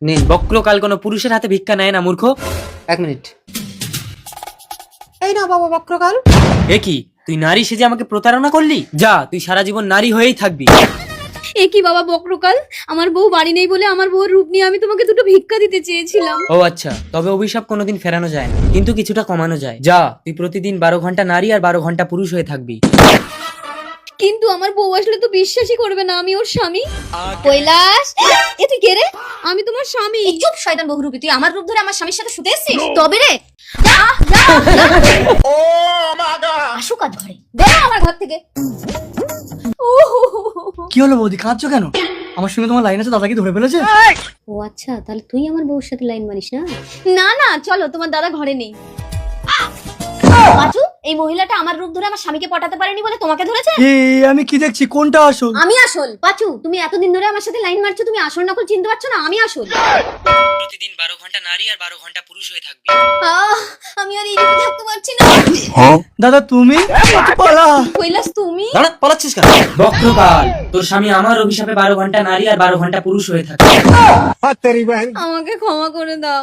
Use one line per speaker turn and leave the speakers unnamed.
নেই, বক্রকাল কোনো পুরুষের হাতে ভিক্ষা নেয় না মূর্খ।
1 মিনিট। এই না বাবা বক্রকাল।
এ কি, তুই নারী সেজে আমাকে প্রতারণা করলি? যা, তুই সারা জীবন নারী হয়েই থাকবি।
এ কি বাবা বক্রকাল, আমার বউ বাড়ি নেই বলে আমার বউর রূপ নিয়ে আমি তোমাকে দুটো ভিক্ষা দিতে চেয়েছিলাম।
ও আচ্ছা, তবে অভিশাপ কোনোদিন ফেরানো যায় না, কিন্তু কিছুটা কমানো যায়। যা, তুই প্রতিদিন 12 ঘন্টা নারী আর 12 ঘন্টা পুরুষ হয়ে থাকবি।
কিন্তু আমার বউ আসলে তো বিশ্বাসই করবে না আমি ওর স্বামী। কৈলাস, এ তুই কে রে? আমি তোমার স্বামী।
এই চুপ শয়তান বহুরূপী, তুই আমার রূপ ধরে আমার স্বামীর সাথে শুতে এসেছিস? তবে রে আসুক আজ ঘরে, বেরো আমার ঘর থেকে।
কি হলো বৌদি, কাঁদছো কেন? আমার সঙ্গে তোমার লাইন আছে, দাদা কি ধরে ফেলেছে?
ও আচ্ছা, তাহলে তুই আমার বউর সাথে লাইন মারিস না? না না, চলো, তোমার দাদা ঘরে নেই।
পাঁচু, এই মহিলাটা আমার রূপ ধরে আমার স্বামীকে পটাতে পারেনি বলে তোমাকে ধরেছে?
আমি কি দেখছি, কোনটা আসল?
আমি আসল। পাঁচু, তুমি এতদিন ধরে আমার সাথে লাইন মারছো, তুমি আসল নকল চিনতে পারছো না? আমি আসল।
প্রতিদিন 12 ঘন্টা নারী আর 12 ঘন্টা পুরুষ হয়ে থাকবি।
আমি আর এইদিকে থাকতে পারছি না।
দাদা তুমি পালা।
কৈলাস তুমি?
দাঁড়া, পালাচ্ছিস কেন? বক্রকাল, তোর স্বামী আমার অভিশাপে 12 ঘন্টা নারী আর 12 ঘন্টা পুরুষ হয়ে থাকে।
আমাকে ক্ষমা করে দাও।